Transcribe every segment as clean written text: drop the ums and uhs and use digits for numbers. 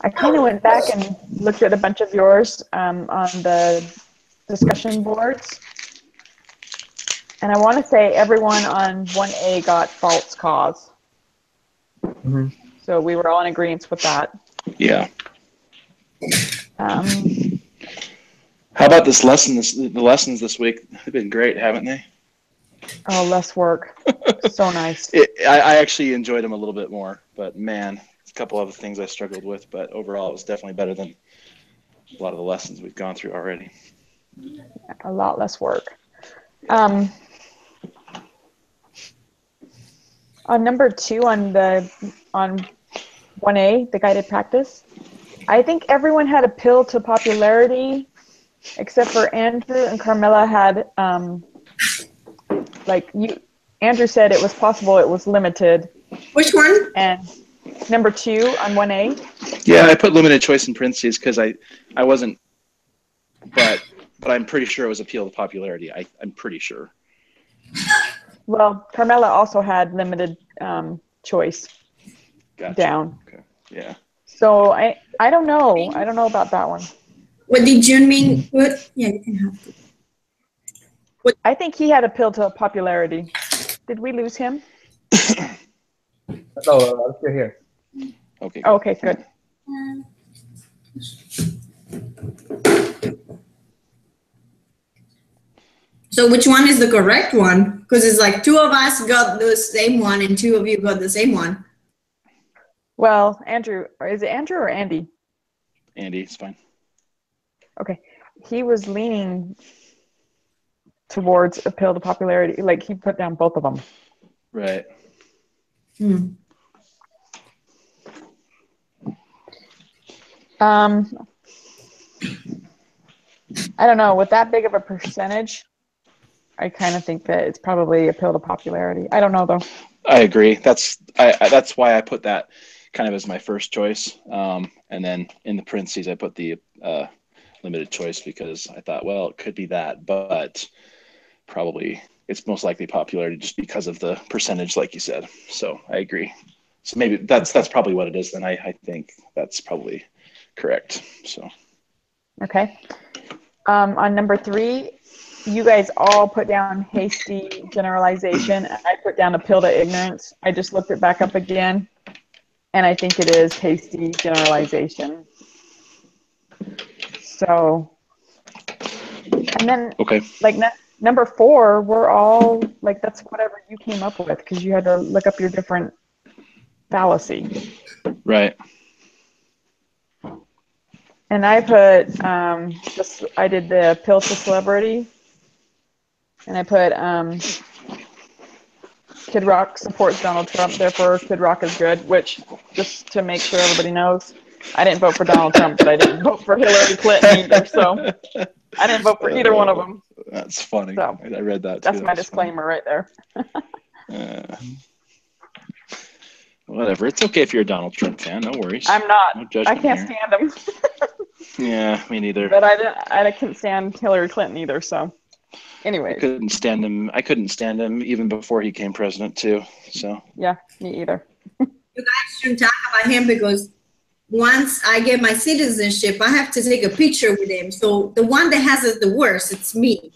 I kind of went back and looked at a bunch of yours on the discussion boards. And I want to say everyone on 1A got false cause. Mm-hmm. So we were all in agreement with that. Yeah. Um, How about this lesson? The lessons this week have been great, haven't they? oh, less work. So nice. I actually enjoyed them a little bit more, but man, a couple of things I struggled with, but overall it was definitely better than a lot of the lessons we've gone through already. A lot less work. On number 2 on 1A, the guided practice, I think everyone had appeal to popularity, except for Andrew and Carmela had, Andrew said it was possible it was limited. Which one? And number 2 on 1A. Yeah, I put limited choice in parentheses because I wasn't, but I'm pretty sure it was appeal to popularity. I'm pretty sure. Well, Carmela also had limited choice Gotcha. down. Okay. Yeah. So I don't know. I don't know about that one. What did Junming put? Yeah, you can have to. I think he had appeal to popularity. Did we lose him? Oh, I'm still here. Okay. Oh, okay, good. So which one is the correct one? Because it's like 2 of us got the same one and 2 of you got the same one. Well, Andrew, is it Andrew or Andy? Andy, it's fine. Okay. He was leaning towards appeal to popularity. Like he put down both of them. Right. I don't know. With that big of a percentage, I kind of think that it's probably appeal to popularity. I don't know though. I agree. That's why I put that kind of as my first choice. And then in the parentheses, I put the limited choice because I thought, well, it could be that, but probably it's most likely popularity just because of the percentage, like you said. So I agree. So maybe that's probably what it is. Then I think that's probably correct. So. Okay. On number 3, you guys all put down hasty generalization, and I put down appeal to ignorance. I just looked it back up again, and I think it is hasty generalization. So, and then Okay. like number 4, we're all like, that's whatever you came up with because you had to look up your different fallacy. Right. And I put I did the appeal to celebrity, and I put Kid Rock supports Donald Trump, therefore Kid Rock is good. Which, just to make sure everybody knows, I didn't vote for Donald Trump, but I didn't vote for Hillary Clinton either. So I didn't vote for either one of them. That's funny. So, I read that too. That's my disclaimer right there. Whatever. It's okay if you're a Donald Trump fan. No worries. I'm not. No I judgment can't here. stand him. Yeah, me neither. But I couldn't stand Hillary Clinton either. So, anyway. I couldn't stand him even before he became president too. So. Yeah, me either. You guys shouldn't talk about him because once I get my citizenship, I have to take a picture with him. So the one that has it the worst, it's me.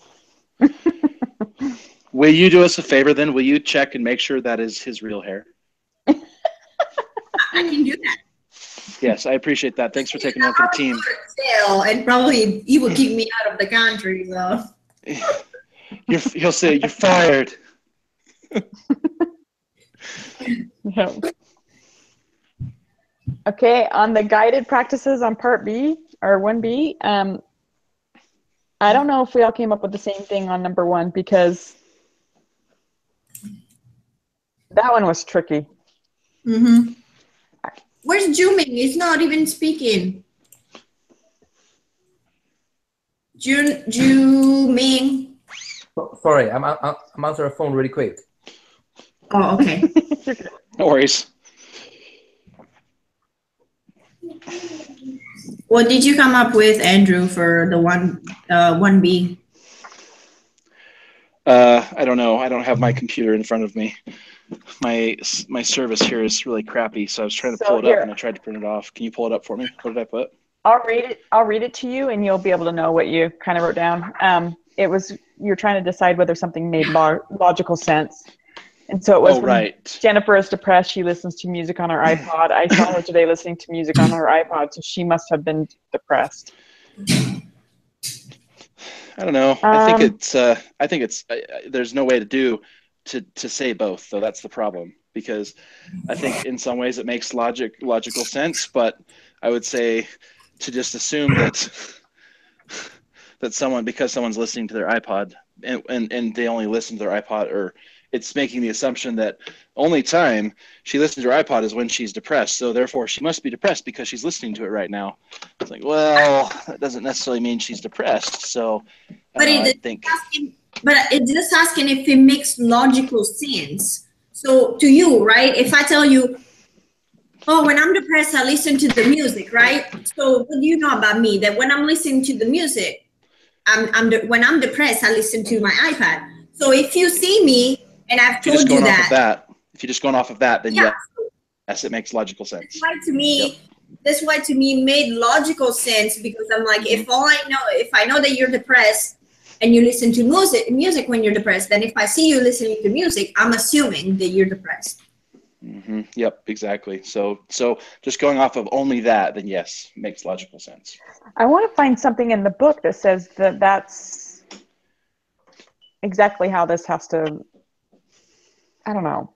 Will you do us a favor then? Will you check and make sure that is his real hair? I can do that. Yes, I appreciate that. Thanks for taking one for the team. And probably he will kick me out of the country. So. He'll say, "You're fired." Yeah. Okay, on the guided practices on part B or 1B, I don't know if we all came up with the same thing on number 1 because that one was tricky. Mm-hmm. Where's Juming? He's not even speaking. Juming. Sorry, I'm answering the phone really quick. Oh, okay. No worries. What did you come up with, Andrew, for the 1B? I don't know. I don't have my computer in front of me. my service here is really crappy, so I was trying to So pull it here- up and I tried to print it off. Can you pull it up for me? What did I put? I'll read it to you, and you'll be able to know what you kind of wrote down. It was you're trying to decide whether something made logical sense, and so it was Oh, when right. Jennifer is depressed. She listens to music on her iPod. I saw her today listening to music on her iPod, so she must have been depressed. I don't know. I think it's. There's no way to say both, though. That's the problem, because I think in some ways it makes logical sense, but I would say to just assume that because someone's listening to their iPod and they only listen to their iPod, or it's making the assumption that only time she listens to her iPod is when she's depressed, so therefore she must be depressed because she's listening to it right now. It's like, well, that doesn't necessarily mean she's depressed. So But I think it's just asking if it makes logical sense. So to you, right? If I tell you, oh, when I'm depressed, I listen to the music, right? So what do you know about me? That when I'm listening to the music, when I'm depressed, I listen to my iPad. So if you see me and I've if you're just told you going off of that, that, if you're just going off of that, then yeah, yes, it makes logical sense. that's why to me, that's why to me made logical sense, because I'm like, if I know that you're depressed and you listen to music when you're depressed, then if I see you listening to music, I'm assuming that you're depressed. Mm-hmm. Yep, exactly. So just going off of only that, then yes, makes logical sense. I want to find something in the book that says that that's exactly how this has to. I don't know.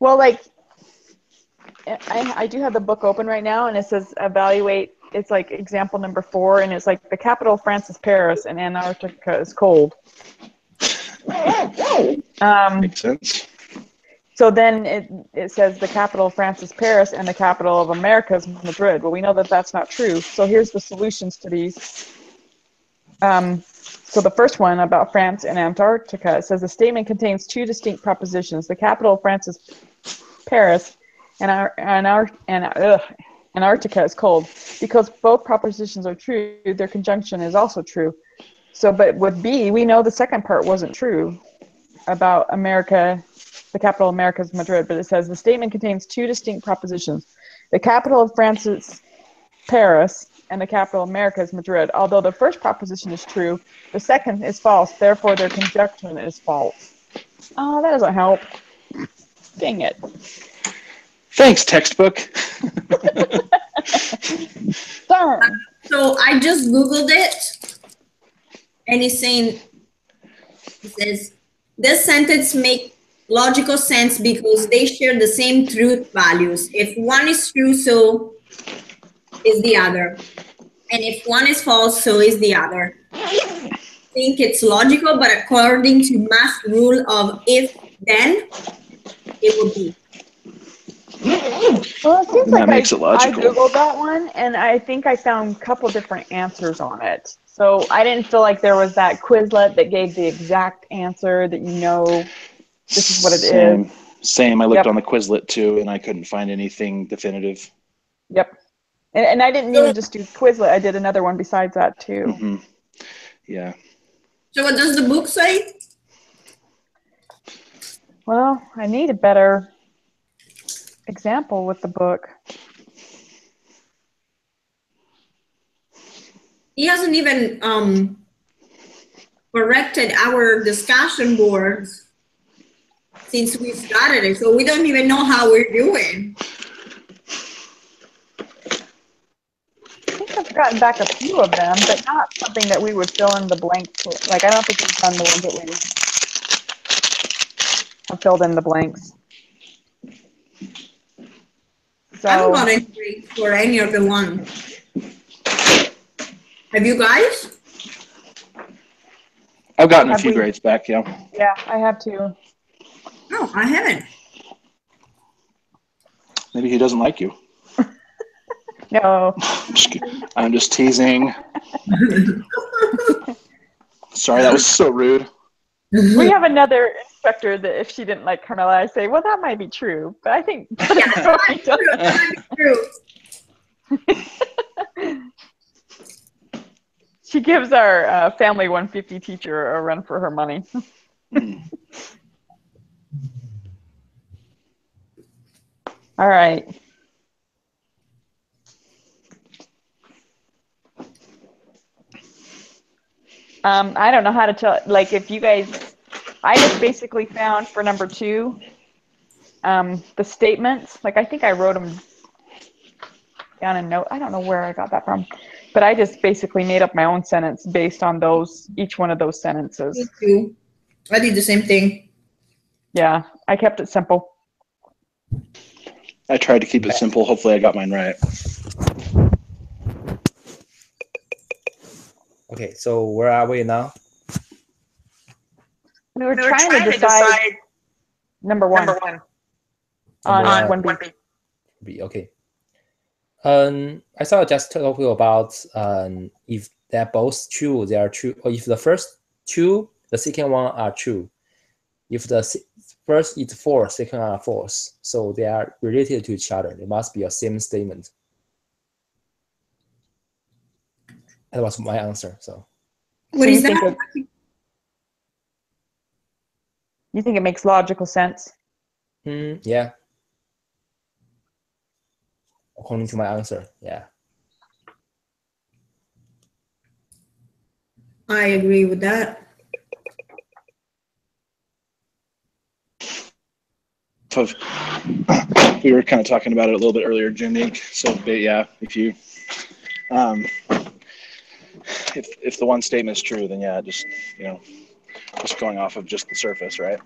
Well, like, I do have the book open right now, and it says evaluate. It's like example number 4, and it's like the capital of France is Paris, and Antarctica is cold. Makes sense. So then it says the capital of France is Paris, and the capital of America is Madrid. Well, we know that that's not true. So here's the solutions to these. So the first one about France and Antarctica, it says the statement contains 2 distinct propositions. The capital of France is Paris, and Antarctica is cold. Because both propositions are true, their conjunction is also true. So, but with B, we know the second part wasn't true about America. The capital of America is Madrid, but it says the statement contains 2 distinct propositions. The capital of France is Paris, and the capital of America is Madrid. Although the first proposition is true, the second is false. Therefore, their conjunction is false. Oh, that doesn't help. Dang it. Thanks, textbook. Darn. So I just Googled it, and it's saying, it says, this sentence makes logical sense because they share the same truth values. If one is true, so is the other. And if one is false, so is the other. I think it's logical, but according to math rule of if, then, it would be. Well, it seems That like makes it logical. I Googled that one, and I think I found a couple different answers on it. So I didn't feel like there was that Quizlet that gave the exact answer that this is what it is. Same. I looked Yep. on the Quizlet too, and I couldn't find anything definitive. Yep. And I didn't even just do Quizlet. I did another one besides that too. Mm-hmm. Yeah. So what does the book say? Well, I need a better example with the book. He hasn't even corrected our discussion boards since we started it, so we don't even know how we're doing. I think I've gotten back a few of them, but not something that we would fill in the blanks. Like, I don't think we've done the ones that we have filled in the blanks. I haven't So, got any grades for any of the ones. Have you guys? I've gotten a Have few we- grades back, yeah. yeah, I have to. No, I haven't. Maybe he doesn't like you. No. I'm just teasing. Sorry, that was so rude. We have another instructor that if she didn't like Carmela, I say, well, that might be true. But I think True. she gives our Family 150 teacher a run for her money. All right. I don't know how to tell, like if you guys, I just basically found for number 2, the statements, like I think I wrote them down in note. I don't know where I got that from, but I just basically made up my own sentence based on those, each one of those Me sentences. too. I did the same thing. Yeah, I kept it simple. I tried to keep it simple. Hopefully, I got mine right. Okay, so where are we now? We were trying to decide number 1 on Number 1B. B. Okay. I thought just talk you about if they're both true, they are true. Or if the first two, the second one are true. If the first is false, second are false. So they are related to each other. They must be a same statement. That was my answer. So What So is you think that? you think it makes logical sense? yeah. According to my answer, yeah. I agree with that. So we were kind of talking about it a little bit earlier, Jimmy. So, but yeah, if you, if the one statement is true, then yeah, just just going off of just the surface, right?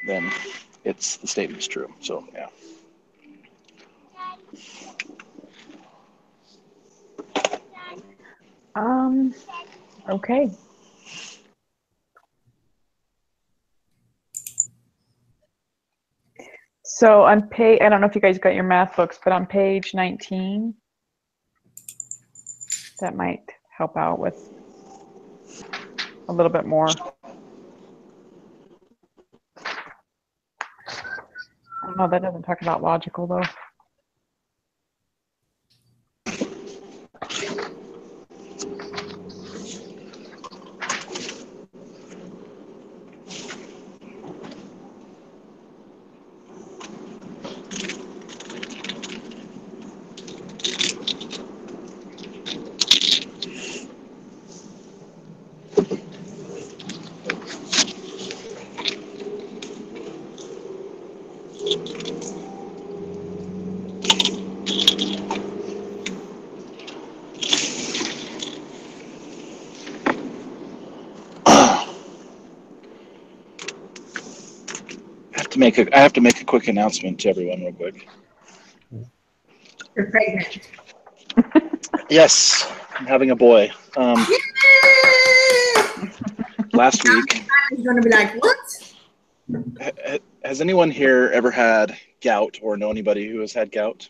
Then it's the statement is true. So yeah. Okay. So on page, I don't know if you guys got your math books, but on page 19, that might help out with a little bit more. Oh, that doesn't talk about logical though. I have to make a quick announcement to everyone real quick. You're pregnant. Yes, I'm having a boy. Last week. He's gonna be like, what? Has anyone here ever had gout or know anybody who has had gout?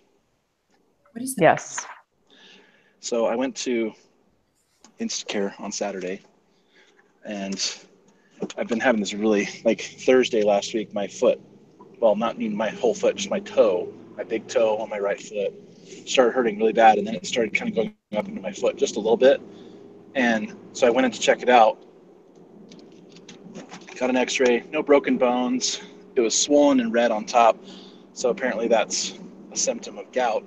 What is that? Yes. So I went to Instacare on Saturday, and I've been having this really, like Thursday last week, my foot, well, not even my whole foot, just my toe, my big toe on my right foot, started hurting really bad, and then it started kind of going up into my foot just a little bit. And so I went in to check it out, got an x-ray, no broken bones. It was swollen and red on top, so apparently that's a symptom of gout,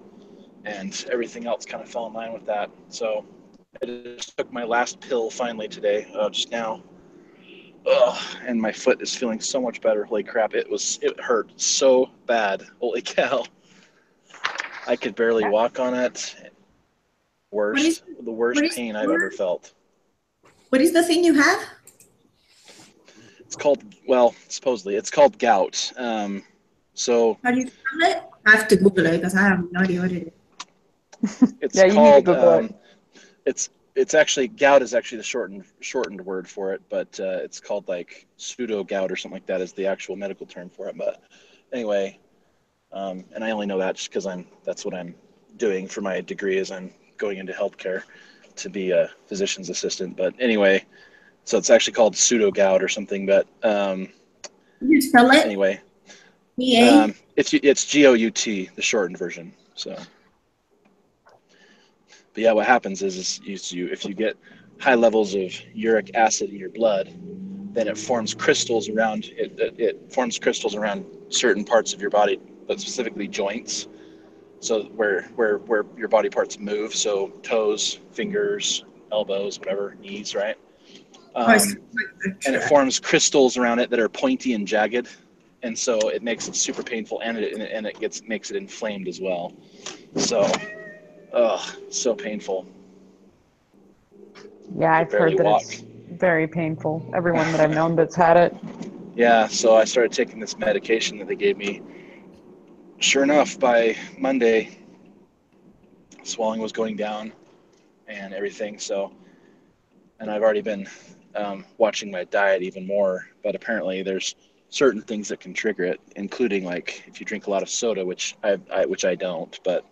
and everything else kind of fell in line with that. So I just took my last pill finally today, just now. Ugh, and my foot is feeling so much better. Holy crap, it hurt so bad. Holy cow. I could barely walk on it. The worst pain I've ever felt. What is the thing you have? It's called, well, supposedly, it's called gout. So How do you spell it? I have to Google it because I have no idea what it is. it's Yeah, you need to Google it. It's actually, gout is actually the shortened word for it, but it's called like pseudo gout or something like that is the actual medical term for it. But anyway, and I only know that just because that's what I'm doing for my degree, is I'm going into healthcare to be a physician's assistant. But anyway, so it's actually called pseudo gout or something. But Can you spell it? anyway, E-A? it's GOUT, the shortened version. So. But yeah, what happens is you if you get high levels of uric acid in your blood, then it forms crystals around it. It forms crystals around certain parts of your body, but specifically joints. So where your body parts move, so toes, fingers, elbows, whatever, knees, right? And it forms crystals around it that are pointy and jagged, and so it makes it super painful, and it makes it inflamed as well. So, so painful. Yeah, I've heard that it's very painful. Everyone that I've known that's had it. Yeah, so I started taking this medication that they gave me. Sure enough, by Monday, swelling was going down and everything. So, and I've already been watching my diet even more, but apparently there's certain things that can trigger it, including like if you drink a lot of soda, which I don't, but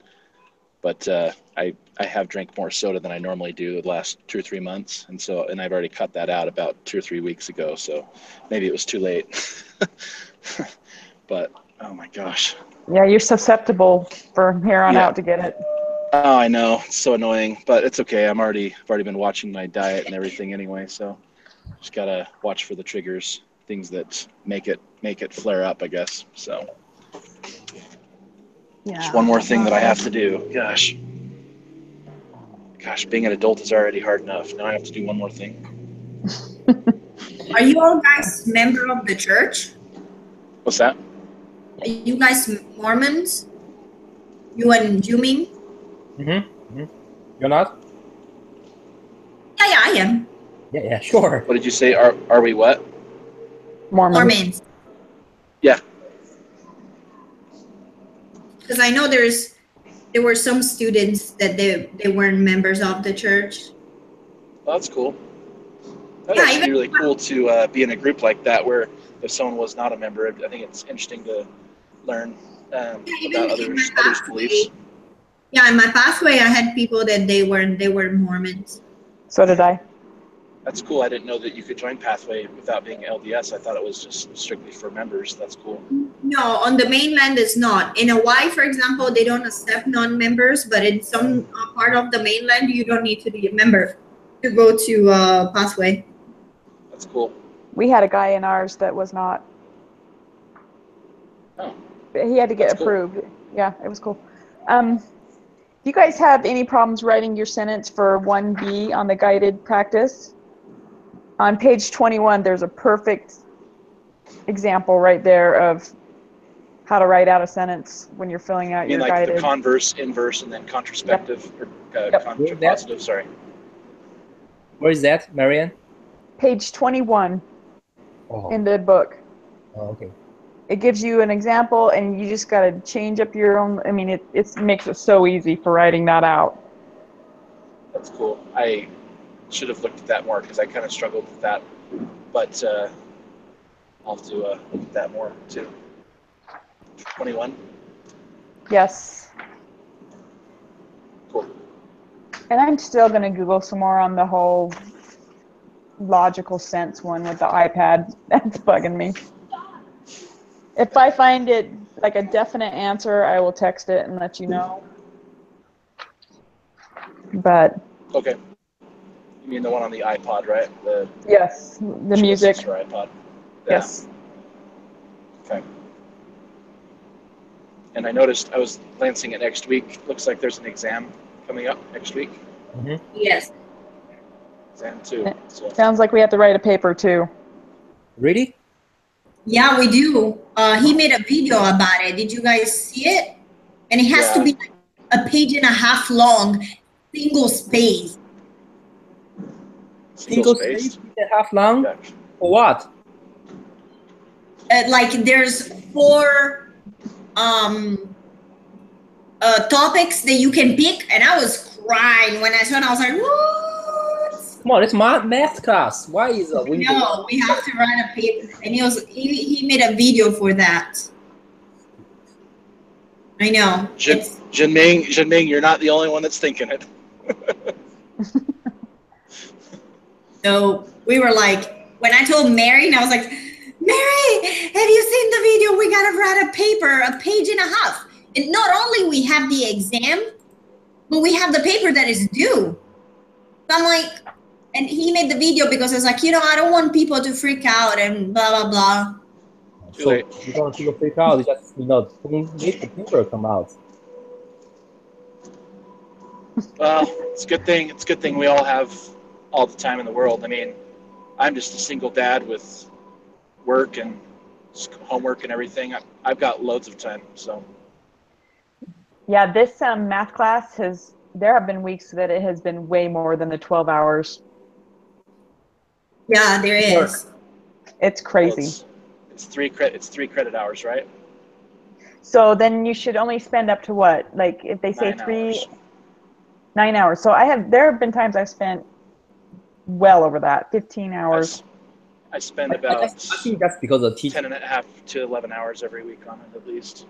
I have drank more soda than I normally do the last 2 or 3 months, and I've already cut that out about 2 or 3 weeks ago, so maybe it was too late. But oh my gosh. Yeah, you're susceptible from here on out to get it. Oh, I know, it's so annoying, but it's okay. I've already been watching my diet and everything anyway, so just gotta watch for the triggers, things that make it flare up, I guess. So just one more thing that I have to do. Gosh, being an adult is already hard enough. Now I have to do one more thing. Are you all guys member of the church? What's that? Are you guys Mormons? You and Juming? You're not? Yeah, I am. Yeah, sure. What did you say? Are we what? Mormons. Yeah. Because I know there were some students that they weren't members of the church. Well, that's cool. That'd actually be really cool to be in a group like that where if someone was not a member, I think it's interesting to learn about others' beliefs. Yeah, in my pathway, I had people that they were Mormons. So did I. That's cool. I didn't know that you could join Pathway without being LDS. I thought it was just strictly for members. That's cool. No, on the mainland it's not. In Hawaii, for example, they don't accept non-members, but in some part of the mainland, you don't need to be a member to go to Pathway. That's cool. We had a guy in ours that was not. Oh. He had to get approved. Cool. Yeah, it was cool. Do you guys have any problems writing your sentence for 1B on the guided practice? On page 21, there's a perfect example right there of how to write out a sentence when you're filling out your guided. The converse, inverse, and then contraspective, or contrapositive, sorry. Where is that, Marianne? Page 21 in the book. Oh, okay. It gives you an example, and you just got to change up your own. I mean, it makes it so easy for writing that out. That's cool. I should have looked at that more because I kind of struggled with that, but I'll have to look at that more too. 21? Yes. Cool. And I'm still going to Google some more on the whole logical sense one with the iPad. That's bugging me. If I find it like a definite answer, I will text it and let you know. But okay, you mean the one on the iPod, right? Yes, the music. iPod. Yeah. Yes. Okay. And I noticed I was glancing at next week. Looks like there's an exam coming up next week. Yes. Exam 2. So. Sounds like we have to write a paper too. Really? Yeah, we do. He made a video about it. Did you guys see it? And it has to be like a page and a half long, single space. Single space and a half long? Yeah. For what? Like there's 4 topics that you can pick, and I was crying when I saw it. I was like, what? Come on, it's my math class. Why is it? No, we have to write a paper, and he made a video for that. I know. Jinming, you're not the only one that's thinking it. So we were like, when I told Mary, and I was like, Mary, have you seen the video? We gotta write a paper, a page and a half. And not only we have the exam, but we have the paper that is due. So I'm like, And he made the video because it's like, I don't want people to freak out and blah, blah, blah. Too So late. you don't people freak out. You just don't make the paper come out. Well, it's a good thing. It's a good thing we all have all the time in the world. I mean, I'm just a single dad with work and homework and everything. I've got loads of time. So Yeah, this math class there have been weeks that it has been way more than the 12 hours. Yeah, there is. It's well, crazy. it's 3 credit hours, right? So then you should only spend up to what? Like if they say 9 hours. 9 hours. So there have been times I've spent well over that, 15 hours. I spend I about think that's because the teacher. 10.5 to 11 hours every week on it at least.